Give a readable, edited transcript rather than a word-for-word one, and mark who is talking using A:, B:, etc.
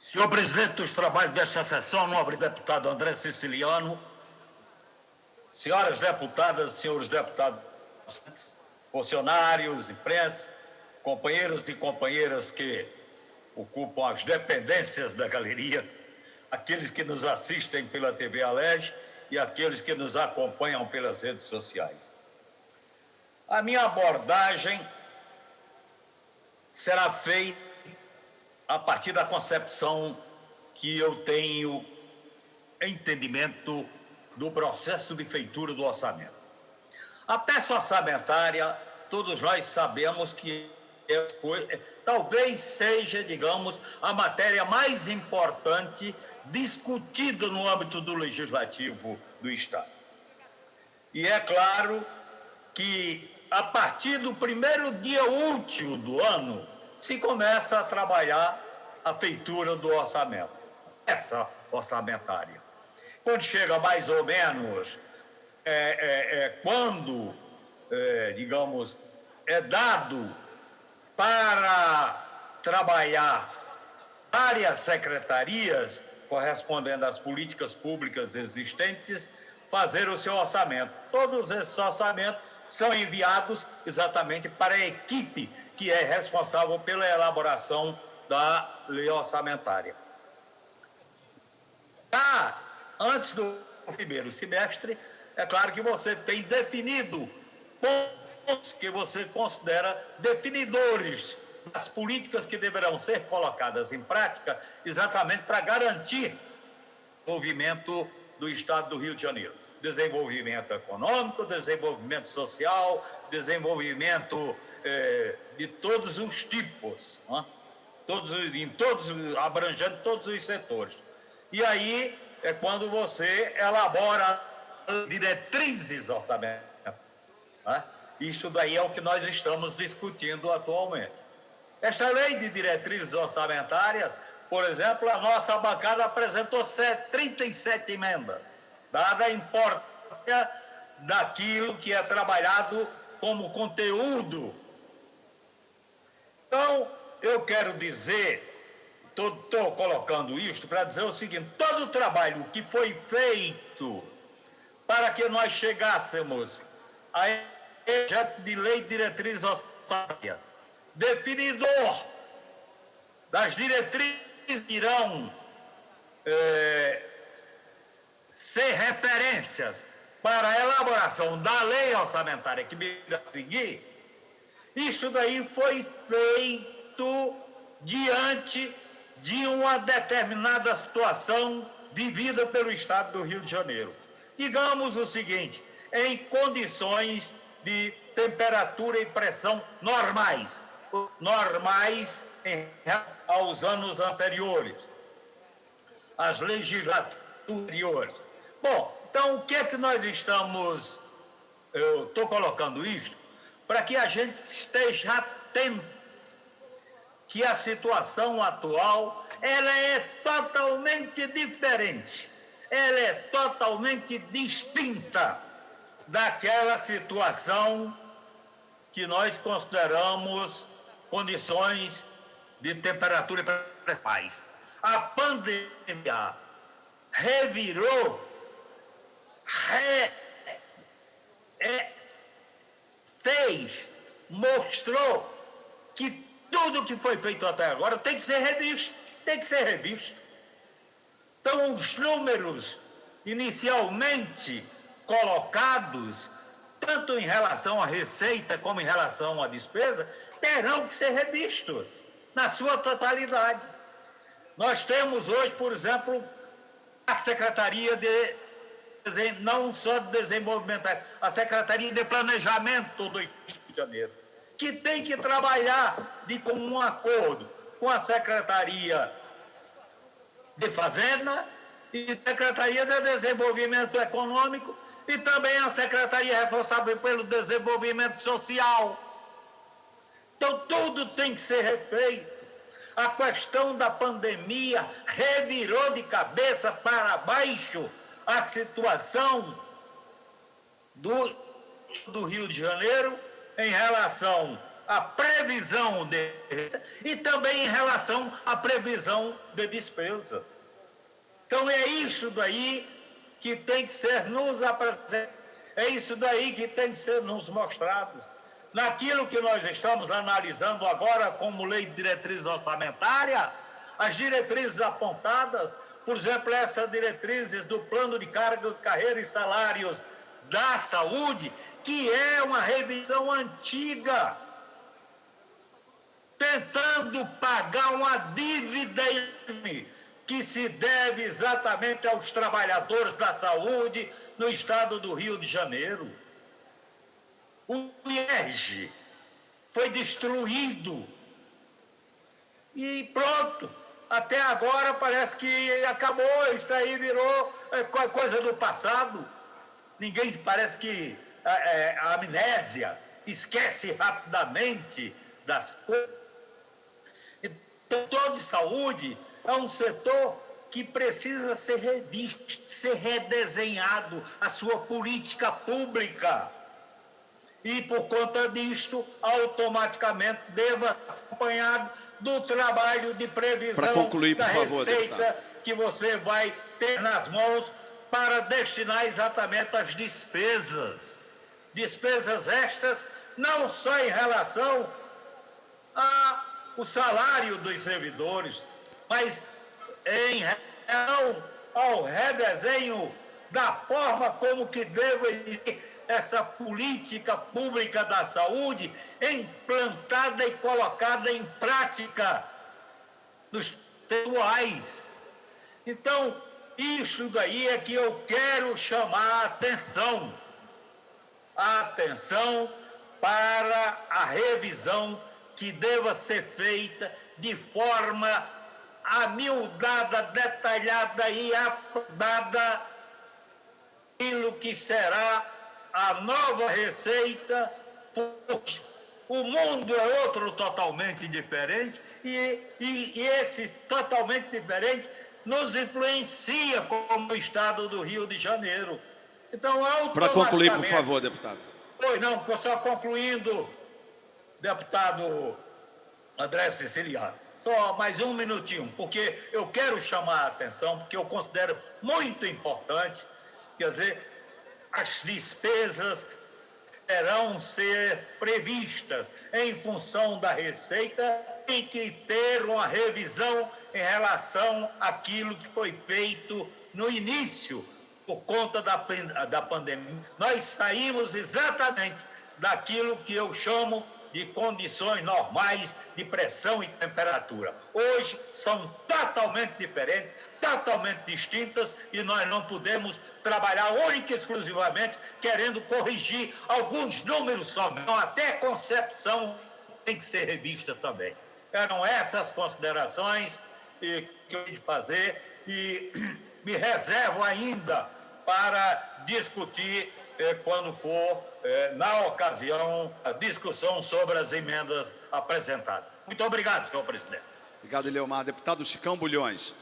A: Senhor presidente dos trabalhos desta sessão, nobre deputado André Siciliano, senhoras deputadas, senhores deputados, funcionários, imprensa, companheiros e companheiras que ocupam as dependências da galeria, aqueles que nos assistem pela TV Alerj e aqueles que nos acompanham pelas redes sociais. A minha abordagem será feita a partir da concepção que eu tenho entendimento do processo de feitura do orçamento. A peça orçamentária, todos nós sabemos que talvez seja, digamos, a matéria mais importante discutida no âmbito do Legislativo do Estado. E é claro que, a partir do primeiro dia útil do ano, se começa a trabalhar a feitura do orçamento, essa orçamentária. Quando chega mais ou menos, quando, digamos, é dado para trabalhar várias secretarias, correspondendo às políticas públicas existentes, fazer o seu orçamento. Todos esses orçamentos são enviados exatamente para a equipe que é responsável pela elaboração da lei orçamentária. Antes do primeiro semestre, é claro que você tem definido pontos que você considera definidores das políticas que deverão ser colocadas em prática exatamente para garantir o desenvolvimento do Estado do Rio de Janeiro. Desenvolvimento econômico, desenvolvimento social, desenvolvimento de todos os tipos, né? Abrangendo todos os setores. E aí é quando você elabora diretrizes orçamentárias, né? Isso daí é o que nós estamos discutindo atualmente. Esta lei de diretrizes orçamentárias, por exemplo, a nossa bancada apresentou 37 emendas, dada a importância daquilo que é trabalhado como conteúdo. Então, eu quero dizer, estou colocando isto para dizer o seguinte: todo o trabalho que foi feito para que nós chegássemos a projeto de lei de diretrizes orçamentárias, definidor das diretrizes que irão ser referências para a elaboração da lei orçamentária que irá seguir, isso daí foi feito diante de uma determinada situação vivida pelo Estado do Rio de Janeiro. Digamos o seguinte: em condições de temperatura e pressão normais aos anos anteriores, às legislaturas anteriores. Bom, então o que é que nós estamos... Eu estou colocando isto para que a gente esteja atento que a situação atual ela é totalmente diferente, ela é totalmente distinta daquela situação que nós consideramos condições de temperatura e paz. A pandemia revirou, mostrou que tudo que foi feito até agora tem que ser revisto, Então, os números inicialmente colocados, tanto em relação à receita como em relação à despesa, terão que ser revistos na sua totalidade. Nós temos hoje, por exemplo, a Secretaria não só de Desenvolvimento, a Secretaria de Planejamento do Rio de Janeiro, que tem que trabalhar de comum acordo com a Secretaria de Fazenda e Secretaria de Desenvolvimento Econômico e também a Secretaria responsável pelo desenvolvimento social. Então, tudo tem que ser refeito. A questão da pandemia revirou de cabeça para baixo a situação do Rio de Janeiro em relação a previsão de e também em relação à previsão de despesas. Então é isso daí que tem que ser nos apresentado, é isso daí que tem que ser nos mostrado. Naquilo que nós estamos analisando agora como lei de diretriz orçamentária, as diretrizes apontadas, por exemplo, essas diretrizes do plano de carreira e salários da saúde, que é uma revisão antiga, tentando pagar uma dívida que se deve exatamente aos trabalhadores da saúde no estado do Rio de Janeiro. O IERJ foi destruído e pronto. Até agora parece que acabou, isso aí virou coisa do passado. Ninguém, parece que a amnésia esquece rapidamente das coisas. Então, o setor de saúde é um setor que precisa ser revisto, ser redesenhado, a sua política pública. E, por conta disto, automaticamente deva ser acompanhado do trabalho de previsão
B: concluir,
A: da
B: favor,
A: receita
B: deputado,
A: que você vai ter nas mãos para destinar exatamente às despesas. Despesas estas, não só em relação ao salário dos servidores, mas em relação ao redesenho da forma como que deve existir essa política pública da saúde implantada e colocada em prática nos estaduais. Então, isso daí é que eu quero chamar a atenção para a revisão que deva ser feita de forma amiudada, detalhada e apurada aquilo que será a nova receita. O mundo é outro totalmente diferente e esse totalmente diferente nos influencia como o estado do Rio de Janeiro. Então,
B: para concluir, por favor, deputado.
A: Pois não, só concluindo, deputado André Siciliano, só mais um minutinho, porque eu quero chamar a atenção, porque eu considero muito importante, quer dizer, as despesas terão ser previstas em função da receita, tem que ter uma revisão em relação àquilo que foi feito no início, por conta da pandemia. Nós saímos exatamente daquilo que eu chamo de condições normais de pressão e temperatura. Hoje são totalmente diferentes, totalmente distintas, e nós não podemos trabalhar única e exclusivamente querendo corrigir alguns números só. Até a concepção tem que ser revista também. Eram essas considerações que eu ia fazer e me reservo ainda para discutir quando for, na ocasião, a discussão sobre as emendas apresentadas. Muito obrigado, senhor presidente.
B: Obrigado, Eleomar. Deputado Chicão Bulhões.